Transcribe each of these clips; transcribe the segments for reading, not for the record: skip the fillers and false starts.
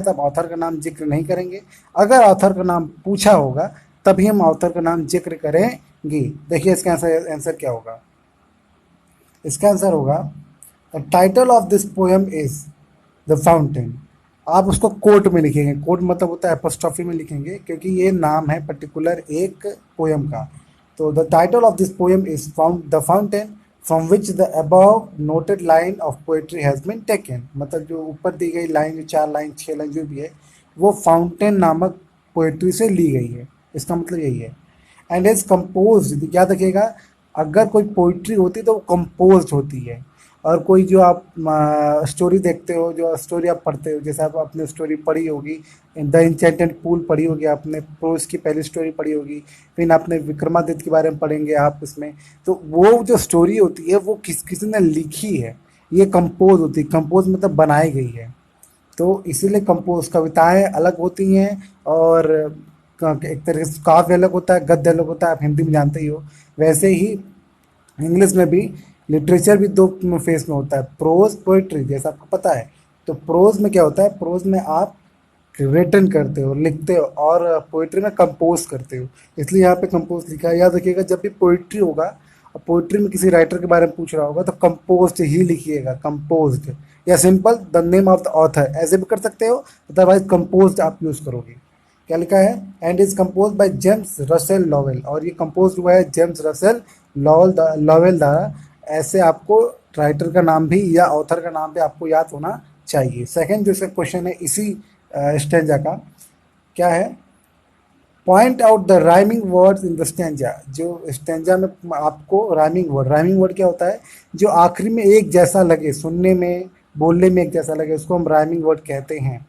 तब ऑथर का नाम जिक्र नहीं करेंगे। अगर ऑथर का नाम पूछा होगा तभी हम ऑथर का नाम जिक्र करेंगे। देखिए इसका आंसर क्या होगा। इसका आंसर होगा the title of this poem is the fountain. आप उसको कोट में लिखेंगे, कोट मतलब होता है एपोस्ट्रॉफी में लिखेंगे, क्योंकि ये नाम है पर्टिकुलर एक पोएम का। तो the title of this poem is found the fountain from which the above noted line of poetry has been taken. मतलब जो ऊपर दी गई लाइन, जो 4 लाइन 6 लाइन जो भी है, वो फाउंटेन नामक पोएट्री से ली गई है। इसका मतलब यही है। एंड इज कंपोज, याद रखिएगा, अगर कोई पोइट्री होती है तो वो कंपोज होती है। और कोई जो आप स्टोरी देखते हो, जो स्टोरी आप पढ़ते हो, जैसे आप अपने स्टोरी पढ़ी होगी, द इंचेंटेड पूल पढ़ी होगी आपने, प्रोज की पहली स्टोरी पढ़ी होगी, फिर आपने विक्रमादित्य के बारे में पढ़ेंगे आप इसमें। तो वो जो स्टोरी होती है वो किसी ने लिखी है, ये कंपोज होती है। कंपोज मतलब बनाई गई है। तो इसीलिए कंपोज, कविताएं अलग होती हैं और एक तरीके से काव्य अलग होता है, गद्य अलग होता है, आप हिंदी में जानते ही हो। वैसे ही इंग्लिश में भी लिटरेचर भी दो फेस में होता है, प्रोज पोइट्री, जैसा आपको पता है। तो प्रोज में क्या होता है, प्रोज में आप रिटन करते हो, लिखते हो, और पोइट्री में कंपोज करते हो। इसलिए यहाँ पे कंपोज लिखा है। याद रखिएगा, जब भी पोइट्री होगा और पोइट्री में किसी राइटर के बारे में पूछ रहा होगा तो कंपोज्ड ही लिखिएगा, कंपोज्ड, या simple the name of the author ऐसे भी कर सकते हो, अदरवाइज कंपोज्ड आप यूज़ करोगे। क्या लिखा है, and is compose by James Russell Lowell, और ये कंपोज हुआ है जेम्स रसेल लॉवेल द्वारा। ऐसे आपको राइटर का नाम भी या ऑथर का नाम भी आपको याद होना चाहिए। सेकंड जो इसका क्वेश्चन है इसी स्टेंजा का, क्या है, point out the rhyming words in the stanza. जो स्टेंजा में आपको राइमिंग वर्ड क्या होता है, जो आखिरी में एक जैसा लगे, सुनने में बोलने में एक जैसा लगे, उसको हम राइमिंग वर्ड कहते हैं।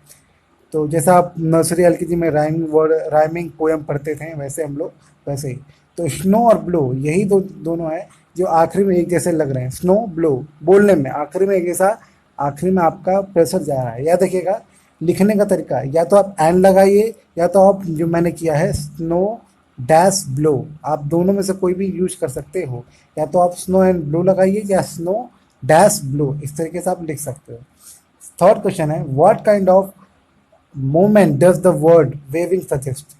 तो जैसा आप नर्सरी एलकेजी में राइमिंग पोएम पढ़ते थे, वैसे हम लोग वैसे ही। तो स्नो और ब्लो, यही दोनों है जो आखिरी में एक जैसे लग रहे हैं। स्नो ब्लो बोलने में आखिरी में एक जैसा, आखिरी में आपका प्रेशर जा रहा है। याद रखिएगा, लिखने का तरीका, या तो आप एंड लगाइए, या तो आप जो मैंने किया है स्नो डैश ब्लो, आप दोनों में से कोई भी यूज कर सकते हो। या तो आप स्नो एंड ब्लो लगाइए या स्नो डैश ब्लो, इस तरीके से आप लिख सकते हो। थर्ड क्वेश्चन है, what kind of moment does the word waving suggest.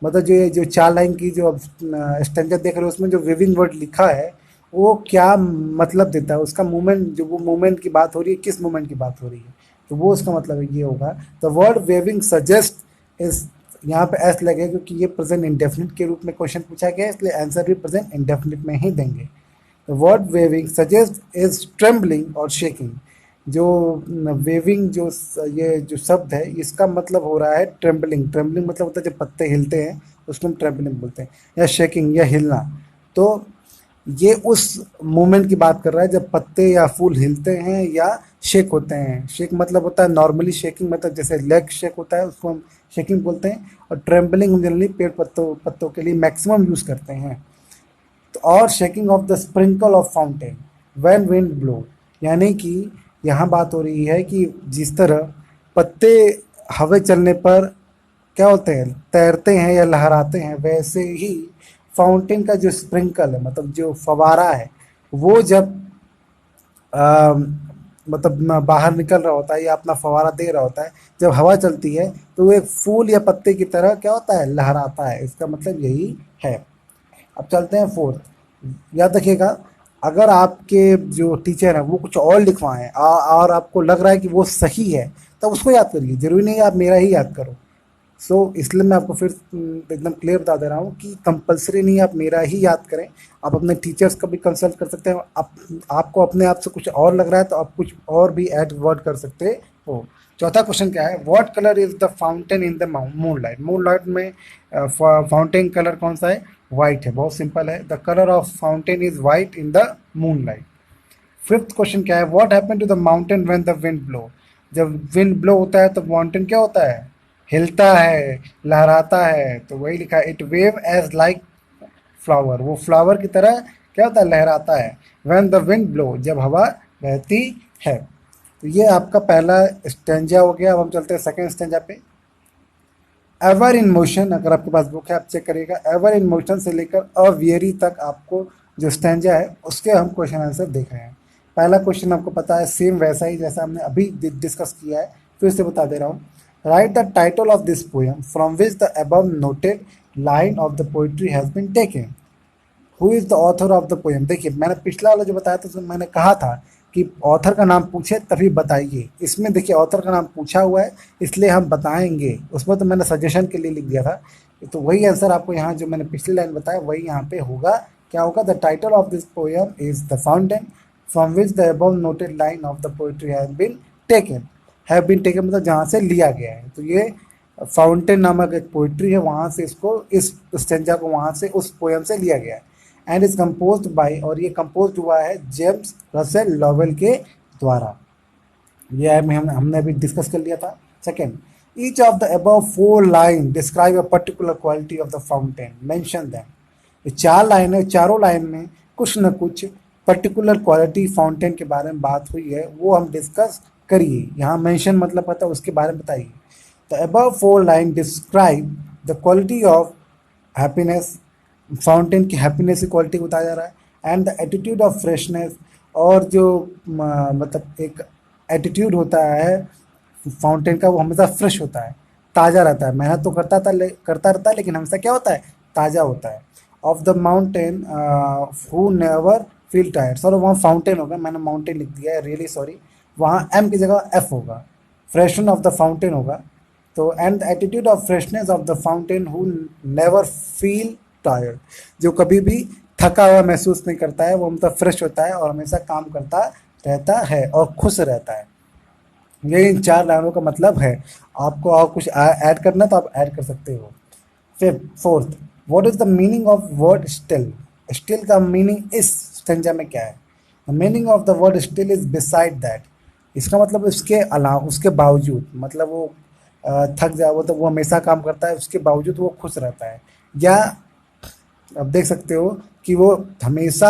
मतलब जो 4 लाइन की जो स्टैंडर्ड देख रहे हो, उसमें जो वेविंग वर्ड लिखा है वो क्या मतलब देता है, उसका मोमेंट, जो वो मोमेंट की बात हो रही है, किस मोमेंट की बात हो रही है, तो वो उसका मतलब ये होगा। The word waving suggest is, यहाँ पे एस लगे क्योंकि ये प्रेजेंट इंडेफिनिट के रूप में क्वेश्चन पूछा गया है, इसलिए आंसर भी प्रेजेंट इंडेफिनिट में ही देंगे। The word waving suggest is trembling और शेकिंग। जो वेविंग, जो ये जो शब्द है, इसका मतलब हो रहा है ट्रेम्बलिंग। ट्रेम्बलिंग मतलब होता है जब पत्ते हिलते हैं, उसको हम ट्रेम्बलिंग बोलते हैं, या शेकिंग, या हिलना। तो ये उस मोमेंट की बात कर रहा है जब पत्ते या फूल हिलते हैं या शेक होते हैं। शेक मतलब होता है नॉर्मली शेकिंग, मतलब जैसे लेग शेक होता है उसको हम शेकिंग बोलते हैं, और ट्रेम्बलिंग हम जनरली पेड़ पत्तों के लिए मैक्सिमम यूज़ करते हैं। तो और shaking of the sprinkle of fountain when wind blow, यानी कि यहाँ बात हो रही है कि जिस तरह पत्ते हवा चलने पर क्या होते हैं, तैरते हैं या लहराते हैं, वैसे ही फाउंटेन का जो स्प्रिंकल है, मतलब जो फवारा है, वो जब मतलब बाहर निकल रहा होता है या अपना फवारा दे रहा होता है, जब हवा चलती है तो वो एक फूल या पत्ते की तरह क्या होता है, लहराता है। इसका मतलब यही है। अब चलते हैं फोर्थ। याद रखिएगा, अगर आपके जो टीचर हैं वो कुछ और लिखवाएं और आपको लग रहा है कि वो सही है, तब उसको याद करिए, जरूरी नहीं है आप मेरा ही याद करो। सो इसलिए मैं आपको फिर एकदम क्लियर बता दे रहा हूँ कि कंपलसरी नहीं है आप मेरा ही याद करें, आप अपने टीचर्स का भी कंसल्ट कर सकते हैं। आपको अपने आप से कुछ और लग रहा है तो आप कुछ और भी ऐड वर्ड कर सकते हो। चौथा क्वेश्चन क्या है, what colour is the fountain in the moonlight. Moonlight में फाउंटेन कलर कौन सा है, वाइट है। बहुत सिंपल है, the colour of fountain is white in the moonlight. Fifth question क्या है, what happen to the mountain when the wind blow. जब विंड ब्लो होता है तो माउंटेन क्या होता है, हिलता है, लहराता है। तो वही लिखा है, it wave as like flower, वो फ्लावर की तरह क्या होता है, लहराता है। व्हेन द विंड ब्लो, जब हवा बहती है। तो ये आपका पहला स्टेंजा हो गया। अब हम चलते हैं सेकंड स्टेंजा पे। एवर इन मोशन, अगर आपके पास बुक है आप चेक करिएगा, एवर इन मोशन से लेकर अवियरी तक आपको जो स्टेंजा है उसके हम क्वेश्चन आंसर देख रहे हैं। पहला क्वेश्चन आपको पता है, सेम वैसा ही जैसा हमने अभी डिस्कस किया है, फिर से बता दे रहा हूँ। Write the title of this poem from which the above noted line of the poetry has been taken. Who is the author of the poem. देखिए मैंने पिछला वाला जो बताया था उसमें मैंने कहा था कि ऑथर का नाम पूछे तभी बताइए। इसमें देखिए ऑथर का नाम पूछा हुआ है इसलिए हम बताएंगे, उसमें तो मैंने सजेशन के लिए लिख दिया था। तो वही आंसर आपको यहाँ जो मैंने पिछली लाइन बताया वही यहाँ पे होगा। क्या होगा? The title of this poem is the fountain from which the above noted line of the poetry have been taken. Have been taken मतलब जहाँ से लिया गया है। तो ये फाउंटेन नामक एक पोइट्री है, वहाँ से इसको इस स्टेंजा को वहाँ से उस पोएम से लिया गया है। एंड इज कंपोज्ड बाय, और ये कंपोज हुआ है जेम्स रसेल लॉवेल के द्वारा। ये हमने अभी डिस्कस कर लिया था। Second, each of the above 4 line describe a particular quality of the fountain, mention them. ये 4 लाइन है, चारों लाइन में कुछ न कुछ पर्टिकुलर क्वालिटी फाउंटेन के बारे में बात हुई है, वो हम डिस्कस करिए। यहाँ मेंशन मतलब पता उसके बारे में बताइए। The above 4 line describe the quality of happiness, fountain की हैप्पीनेस की क्वालिटी को बताया जा रहा है। And the attitude of freshness, और जो मतलब एक एटीट्यूड होता है फाउंटेन का वो हमेशा फ्रेश होता है, ताज़ा रहता है। मेहनत तो करता रहता है लेकिन हमेशा क्या होता है? ताज़ा होता है। Of the mountain who never feel tired, sorry वहाँ फाउंटेन होगा, मैंने माउंटेन लिख दिया है, रियली सॉरी। वहाँ एम की जगह एफ होगा, फ्रेशन ऑफ द फाउंटेन होगा। तो and the attitude of freshness of the fountain who never feel tired, जो कभी भी थका हुआ महसूस नहीं करता है, वो मतलब फ्रेश होता है और हमेशा काम करता रहता है और खुश रहता है। ये इन 4 लाइनों का मतलब है। आपको और कुछ ऐड करना तो आप ऐड कर सकते हो। Fourth, what is the meaning of word still. Still का मीनिंग इस स्टेंजा में क्या है? The meaning of the word still is beside that. इसका मतलब उसके अलावा, उसके बावजूद, मतलब वो थक जाए, वो तो वो हमेशा काम करता है, उसके बावजूद वो खुश रहता है। या आप देख सकते हो कि वो हमेशा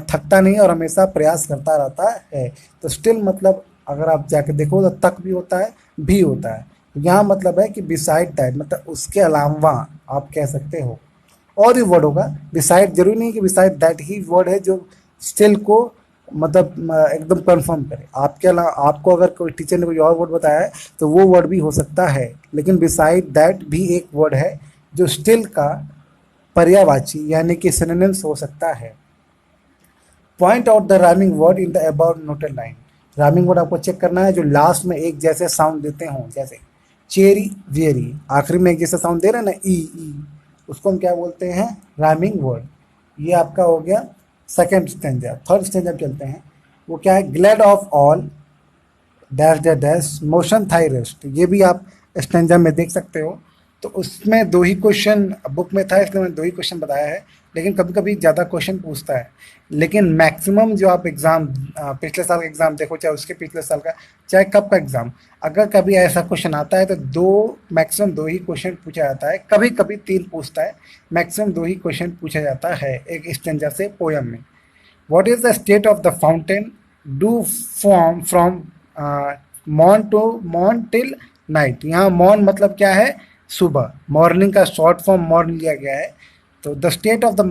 थकता नहीं और हमेशा प्रयास करता रहता है। तो स्टिल मतलब अगर आप जाके देखो तो तक भी होता है, भी होता है। यहाँ मतलब है कि बिसाइड दैट, मतलब उसके अलावा आप कह सकते हो। और भी वर्ड होगा बिसाइड, जरूरी नहीं कि बिसाइड दैट ही वर्ड है जो स्टिल को मतलब एकदम कंफर्म करे। आपके अलावा आपको अगर कोई टीचर ने कोई और वर्ड बताया है तो वो वर्ड भी हो सकता है, लेकिन बिसाइड दैट भी एक वर्ड है जो स्टिल का पर्यायवाची यानी कि सिनोनिम्स हो सकता है। Point out the rhyming word in the above noted line. Rhyming word आपको चेक करना है जो लास्ट में एक जैसे साउंड देते हों, जैसे चेरी वेरी, आखिरी में एक जैसा साउंड दे रहे हैं ना, ई, उसको हम क्या बोलते हैं? Rhyming word. ये आपका हो गया सेकेंड स्टेंजा। थर्ड स्टेंजा चलते हैं, वो क्या है? Glad of all dash dash dash motion thy rest. ये भी आप स्टेंजा में देख सकते हो। तो उसमें 2 ही क्वेश्चन बुक में था इसलिए मैंने 2 ही क्वेश्चन बताया है, लेकिन कभी कभी ज़्यादा क्वेश्चन पूछता है। लेकिन मैक्सिमम जो आप एग्ज़ाम पिछले साल का एग्ज़ाम देखो, चाहे उसके पिछले साल का, चाहे कब का एग्ज़ाम, अगर कभी ऐसा क्वेश्चन आता है तो 2, मैक्सिमम 2 ही क्वेश्चन पूछा जाता है। कभी कभी 3 पूछता है, मैक्सिमम 2 ही क्वेश्चन पूछा जाता है एक स्टेंजा से पोयम में। What is the state of the fountain? Do form from morn to morn till night। यहाँ morn मतलब क्या है? सुबह। मॉर्निंग का शॉर्ट फॉर्म मॉर्न लिया गया है। तो the state of the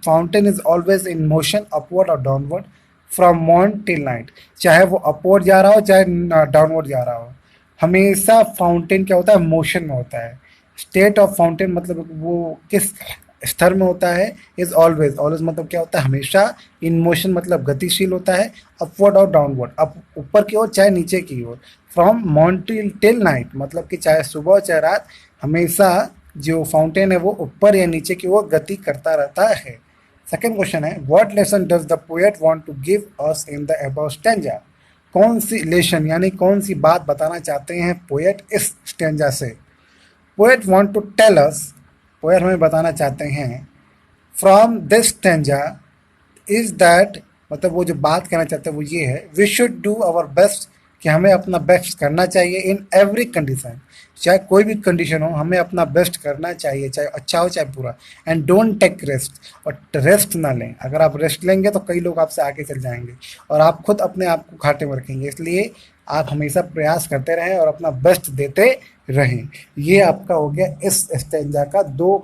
fountain is always in motion, upward और downward, from morn till night. चाहे वो अपवर्ड जा रहा हो चाहे डाउनवर्ड जा रहा हो, हमेशा फाउंटेन क्या होता है? मोशन में होता है। स्टेट ऑफ फाउंटेन मतलब वो किस स्तर में होता है? इज ऑलवेज, ऑलवेज मतलब क्या होता है? हमेशा। इन मोशन मतलब गतिशील होता है। अपवर्ड और डाउनवर्ड, अप ऊपर की ओर चाहे नीचे की ओर। फ्रॉम मॉर्निंग टिल नाइट मतलब कि चाहे सुबह चाहे रात, हमेशा जो फाउंटेन है वो ऊपर या नीचे की ओर गति करता रहता है। सेकेंड क्वेश्चन है, what lesson does the poet want to give us in the above stanza. कौन सी लेसन यानी कौन सी बात बताना चाहते हैं पोएट इस स्टेंजा से? Poet want to tell us, poet हमें बताना चाहते हैं from this stanza is that, मतलब वो जो बात कहना चाहते हैं वो ये है, we should do our best, कि हमें अपना बेस्ट करना चाहिए इन एवरी कंडीशन। चाहे कोई भी कंडीशन हो हमें अपना बेस्ट करना चाहिए, चाहे अच्छा हो चाहे बुरा। एंड डोंट टेक रेस्ट, और रेस्ट ना लें। अगर आप रेस्ट लेंगे तो कई लोग आपसे आगे चल जाएंगे और आप खुद अपने आप को घाटे में रखेंगे। इसलिए आप हमेशा प्रयास करते रहें और अपना बेस्ट देते रहें। ये आपका हो गया इस स्टेंजा का 2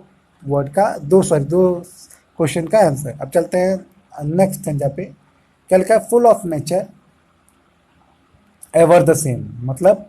क्वेश्चन का आंसर। अब चलते हैं नेक्स्ट स्टेंजा पे। क्या लिखा है? Full of nature ever the same, मतलब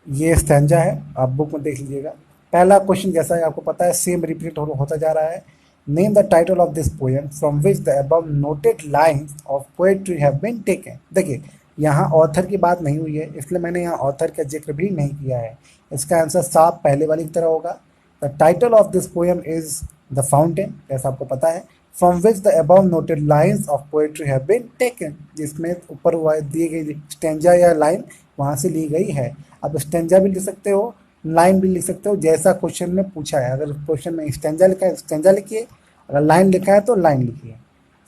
ये स्टैंजा है, आप बुक में देख लीजिएगा। पहला क्वेश्चन जैसा है आपको पता है सेम रिपीट होता जा रहा है। Name the title of this poem from which the above noted lines of poetry have been taken. देखिए यहाँ ऑथर की बात नहीं हुई है, इसलिए मैंने यहाँ ऑथर का जिक्र भी नहीं किया है। इसका आंसर साफ पहले वाली की तरह होगा। The title of this poem is the fountain, जैसा आपको पता है। From which the above noted lines of poetry have been taken, जिसमें ऊपर दी गई स्टेंजा या लाइन वहाँ से ली गई है। आप स्टेंजा भी लिख सकते हो, लाइन भी लिख सकते हो, जैसा क्वेश्चन में पूछा है। अगर क्वेश्चन में स्टेंजा लिखा है स्टेंजा लिखिए, अगर लाइन लिखा है तो लाइन लिखिए।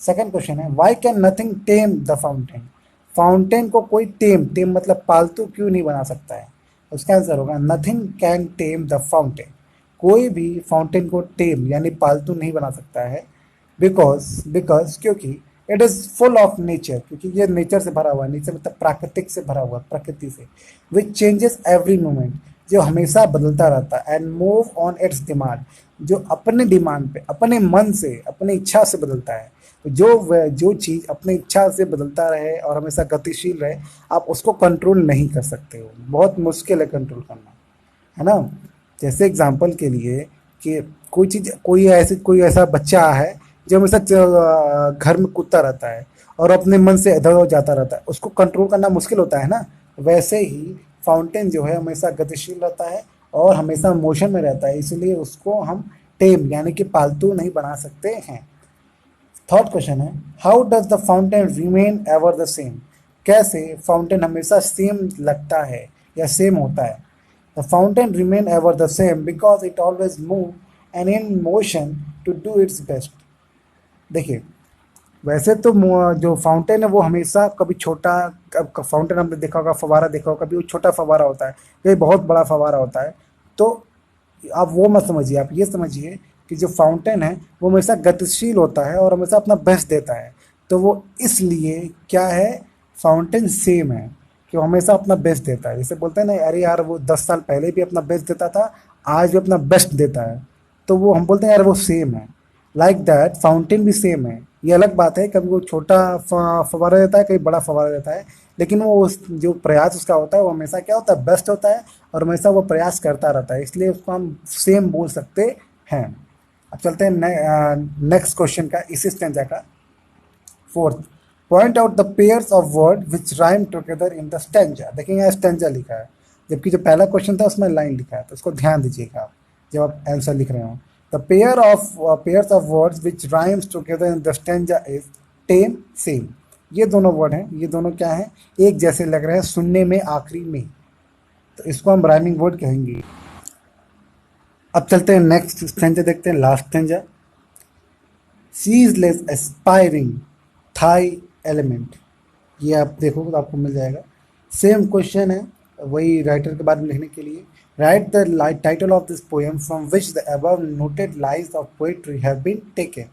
सेकंड क्वेश्चन है why can nothing time the fountain. Fountain को कोई टेम मतलब पालतू क्यों नहीं बना सकता है। उसका आंसर होगा nothing can time the fountain. कोई भी फाउंटेन को टेम यानी पालतू नहीं बना सकता है। बिकॉज क्योंकि it is full of nature, क्योंकि ये नेचर से भरा हुआ है। नेचर मतलब प्राकृतिक से भरा हुआ, प्रकृति से। विच चेंजेस एवरी मोमेंट, जो हमेशा बदलता रहता है। And move on it's demand, जो अपने डिमांड पे, अपने मन से, अपनी इच्छा से बदलता है। तो जो चीज़ अपनी इच्छा से बदलता रहे और हमेशा गतिशील रहे, आप उसको कंट्रोल नहीं कर सकते हो। बहुत मुश्किल है कंट्रोल करना, है ना। जैसे एग्जांपल के लिए कि कोई ऐसा बच्चा है जो हमेशा घर में कूदता रहता है और अपने मन से इधर उधर जाता रहता है, उसको कंट्रोल करना मुश्किल होता है ना। वैसे ही फाउंटेन जो है हमेशा गतिशील रहता है और हमेशा मोशन में रहता है, इसलिए उसको हम टेम यानी कि पालतू नहीं बना सकते हैं। थर्ड क्वेश्चन है how does the fountain remain ever the same. कैसे फाउंटेन हमेशा सेम लगता है या सेम होता है। The fountain remain ever the same because it always move and in motion to do its best. देखिए वैसे तो जो फाउंटेन है वो हमेशा कभी छोटा, फाउंटेन हमने देखा होगा, फवारा देखा होगा, कभी वो छोटा फवारा होता है, कभी बहुत बड़ा फवारा होता है। तो आप वो मत समझिए, आप ये समझिए कि जो फाउंटेन है वो हमेशा गतिशील होता है और हमेशा अपना बेस्ट देता है। तो वो इसलिए क्या है, फाउंटेन सेम है कि वो हमेशा अपना बेस्ट देता है। जैसे बोलते हैं ना, अरे यार वो 10 साल पहले भी अपना बेस्ट देता था, आज भी अपना बेस्ट देता है, तो वो हम बोलते हैं यार वो सेम है। लाइक दैट फाउंटेन भी सेम है। ये अलग बात है कभी वो छोटा फवारा देता है, कभी बड़ा फवारा देता है, लेकिन वो उस जो प्रयास उसका होता है वो हमेशा क्या होता है, बेस्ट होता है और हमेशा वो प्रयास करता रहता है, इसलिए उसको हम सेम बोल सकते हैं। अब चलते हैं नेक्स्ट क्वेश्चन का, इसी स्टैंजा का। Fourth, point out the pairs of word which rhyme together in the stanza. देखिए यहाँ स्टैंजा लिखा है, जबकि जो पहला क्वेश्चन था उसमें लाइन लिखा है, तो उसको ध्यान दीजिएगा आप जब आप आंसर लिख रहे हो। The pairs of words which rhymes together in the stanza is time, same. ये दोनों वर्ड हैं, ये दोनों क्या हैं, एक जैसे लग रहे हैं सुनने में, आखिरी में, तो इसको हम राइमिंग वर्ड कहेंगे। अब चलते हैं नेक्स्ट स्टैंजा देखते हैं, last stanza. Ceaseless aspiring thy element, ये आप देखोगे तो आपको मिल जाएगा। सेम क्वेश्चन है, वही राइटर के बारे में लिखने के लिए। Write the title of this poem from which the above noted lines of poetry have been taken.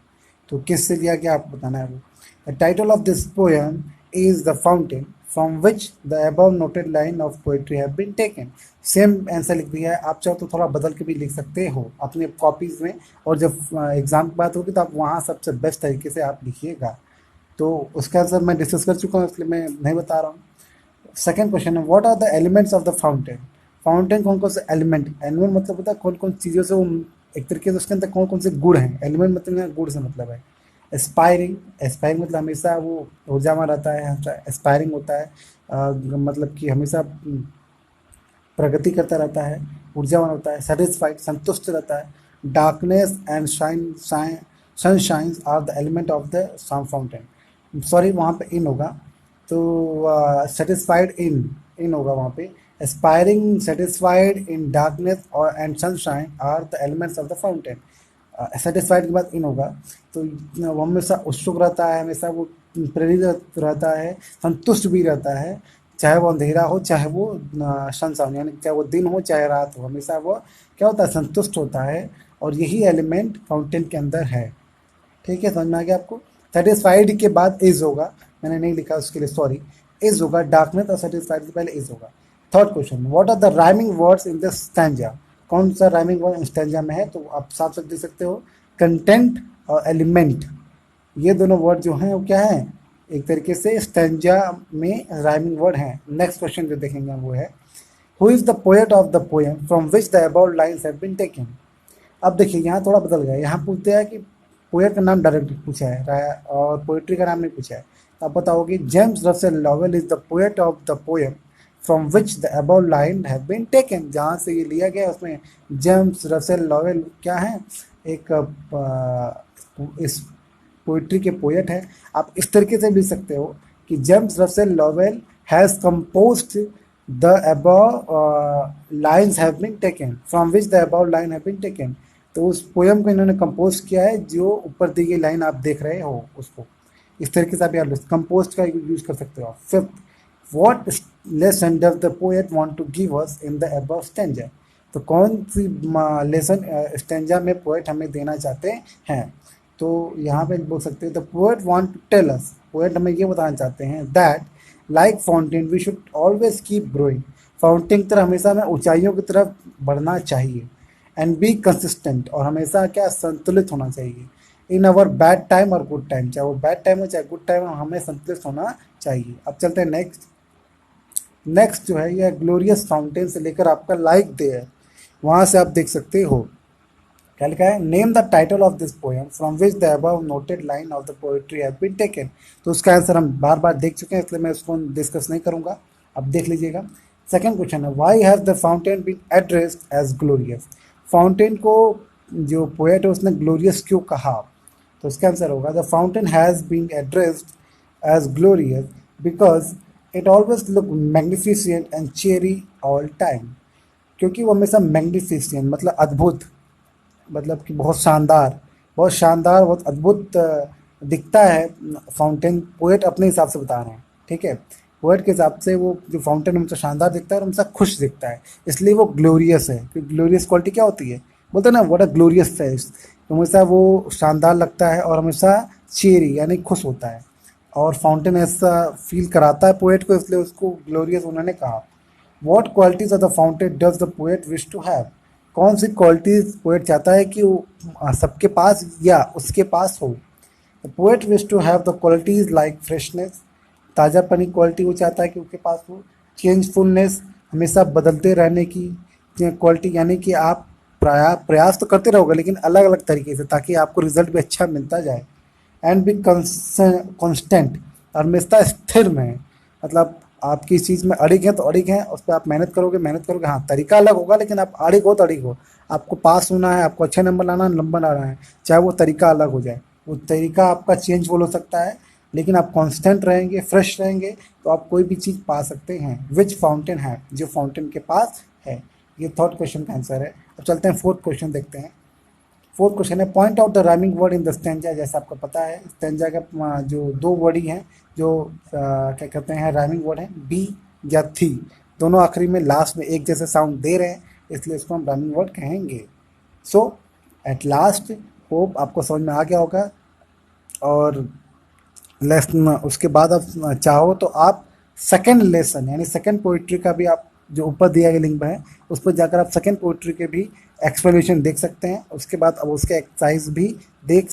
तो किससे लिया गया आपको बताना है। वो the title of this poem is the fountain from which the above noted line of poetry have been taken. Same answer लिख दिया है, आप चाहो तो थोड़ा बदल के भी लिख सकते हो अपने कॉपीज़ में, और जब एग्ज़ाम की बात होगी तो आप वहाँ सबसे बेस्ट तरीके से आप लिखिएगा। तो उसका आंसर मैं डिस्कस कर चुका हूँ, इसलिए मैं नहीं बता रहा हूँ। सेकंड क्वेश्चन है what are the elements of the fountain. Fountain कौन कौन से एलिमेंट मतलब होता है कौन कौन चीज़ों से वो, एक तरीके से उसके अंदर कौन कौन से गुण हैं। एलिमेंट मतलब यहाँ गुण से मतलब है। एस्पायरिंग मतलब हमेशा वो ऊर्जा में रहता है, हमेशा एस्पायरिंग होता है, मतलब कि हमेशा प्रगति करता रहता है, ऊर्जावान होता है। सेटिस्फाइड संतुष्ट रहता है। Darkness and sunshine are the element of the fountain. Sorry वहाँ पे इन होगा, तो सेटिस्फाइड इन होगा वहाँ पे। एस्पायरिंग, सेटिस्फाइड, इन डार्कनेस और and sunshine are the elements of the fountain. Satisfied के बाद इन होगा, तो वो हमेशा उत्सुक रहता है, हमेशा वो प्रेरित रहता है, संतुष्ट भी रहता है, चाहे वो अंधेरा हो चाहे वो सनशाइन यानी चाहे वो दिन हो चाहे रात हो, हमेशा वो क्या होता है, संतुष्ट होता है। और यही एलिमेंट फाउंटेन के अंदर है। ठीक है, समझ में आ गया आपको। सेटिस्फाइड के बाद इज होगा, मैंने नहीं लिखा उसके लिए सॉरी, इज होगा। डार्कनेस और सेटिस्फाइड से पहले इज होगा। Third question what are the rhyming words in the stanza. कौन सा राइमिंग वर्ड स्टैंजा में है, तो आप साफ साफ देख सकते हो कंटेंट और एलिमेंट, ये दोनों वर्ड जो हैं वो क्या है, एक तरीके से स्टैंजा में राइमिंग वर्ड हैं। नेक्स्ट क्वेश्चन जो देखेंगे हम वो है who is the poet of the poem from which the about lines have been taken. अब देखिए यहाँ थोड़ा बदल गया, यहाँ पूछते हैं कि पोएट का नाम डायरेक्ट पूछा है और पोएट्री का नाम नहीं पूछा है। तो आप बताओगे James Russell Lowell is the poet of the poem from which the about line have been taken. जहाँ से ये लिया गया उसमें जेम्स रसेल लॉवेल क्या है, एक इस पोइट्री के पोएट है। आप इस तरीके से लिख सकते हो कि James Russell Lowell has composed the above lines have been taken from which the above line have been taken. तो उस पोएम को इन्होंने कंपोज किया है जो ऊपर दी गई लाइन आप देख रहे हो उसको। इस तरीके से आप यार कंपोज का यूज कर सकते हो। Fifth, what lesson does the poet want to give us in the above stanza. तो कौन सी लेसन स्टैंजा में पोएट हमें देना चाहते हैं। तो यहाँ पे बोल सकते हैं the poet want to tell us, poet हमें ये बताना चाहते हैं that like fountain we should always keep growing. Fountain की तरह हमेशा हमें ऊंचाइयों की तरफ बढ़ना चाहिए। एंड बी कंसिस्टेंट, और हमेशा क्या संतुलित होना चाहिए। इन अवर बैड टाइम और गुड टाइम, चाहे वो बैड टाइम हो चाहे गुड टाइम हो, हमें संतुलित होना चाहिए। अब चलते हैं नेक्स्ट जो है यह ग्लोरियस फाउंटेन से लेकर आपका लाइक दे है, वहाँ से आप देख सकते हो क्या लिखा है, name the title of this poem from which the above noted line of the poetry have been taken. तो उसका आंसर हम बार बार देख चुके हैं इसलिए मैं उसको डिस्कस नहीं करूँगा, अब देख लीजिएगा। सेकेंड क्वेश्चन है why has the fountain been addressed as glorious. Fountain को जो पोएट है उसने ग्लोरियस क्यों कहा। तो इसका आंसर होगा the fountain has been addressed as glorious because it always look magnificent and cheery all time. क्योंकि वो हमेशा मैग्निफिसेंट मतलब अद्भुत, मतलब कि बहुत शानदार बहुत अद्भुत दिखता है फाउंटेन। पोएट अपने हिसाब से बता रहे हैं, ठीक है, पोएट के हिसाब से वो जो फाउंटेन हमेशा शानदार दिखता है और हमेशा खुश दिखता है, इसलिए वो ग्लोरियस है। क्योंकि ग्लोरियस क्वालिटी क्या होती है, बोलते हैं ना व्हाट अ ग्लोरियस फेस, तो हमेशा वो शानदार लगता है और हमेशा चेरी यानी खुश होता है। और फाउंटेन ऐसा फील कराता है पोएट को, इसलिए उसको ग्लोरियस उन्होंने कहा। What qualities of the fountain does the poet wish to have. कौन सी क्वालिटीज पोएट चाहता है कि वो सबके पास या उसके पास हो। The poet wish to have the qualities like freshness, ताज़ापनी क्वालिटी वो चाहता है कि उसके पास हो। चेंजफुलनेस, हमेशा बदलते रहने की क्वालिटी, यानी कि आप प्रयास तो करते रहोगे लेकिन अलग अलग तरीके से, ताकि आपको रिजल्ट भी अच्छा मिलता जाए। एंड बी कॉन्स्टेंट, और हमेशा स्थिर में, मतलब आप किस चीज़ में अड़िग हैं तो अड़िग हैं, उस पर आप मेहनत करोगे। हाँ, तरीका अलग होगा लेकिन आप अड़िग हो, आपको पास होना है, आपको अच्छे नंबर लाना है, नंबर लाना है, चाहे वो तरीका अलग हो जाए। वो तरीका आपका चेंजफुल हो सकता है लेकिन आप कांस्टेंट रहेंगे, फ्रेश रहेंगे, तो आप कोई भी चीज़ पा सकते हैं। विच फाउंटेन है, जो फाउंटेन के पास है। ये थर्ड क्वेश्चन का आंसर है। अब चलते हैं फोर्थ क्वेश्चन देखते हैं। फोर्थ क्वेश्चन है point out the rhyming word in the stanza. जैसा आपको पता है स्टैंजा का जो दो वर्ड ही हैं जो क्या कहते हैं राइमिंग वर्ड है, बी या थी, दोनों आखिरी में लास्ट में एक जैसे साउंड दे रहे हैं, इसलिए इसको हम राइमिंग वर्ड कहेंगे। सो एट लास्ट होप आपको समझ में आ गया होगा। और लेसन उसके बाद आप चाहो तो आप सेकेंड लेसन यानी सेकेंड पोइट्री का भी आप जो ऊपर दिया गया लिंक में है उस पर जाकर आप सेकेंड पोइट्री के भी एक्सप्लेनेशन देख सकते हैं। उसके बाद अब उसके एक्सरसाइज भी देख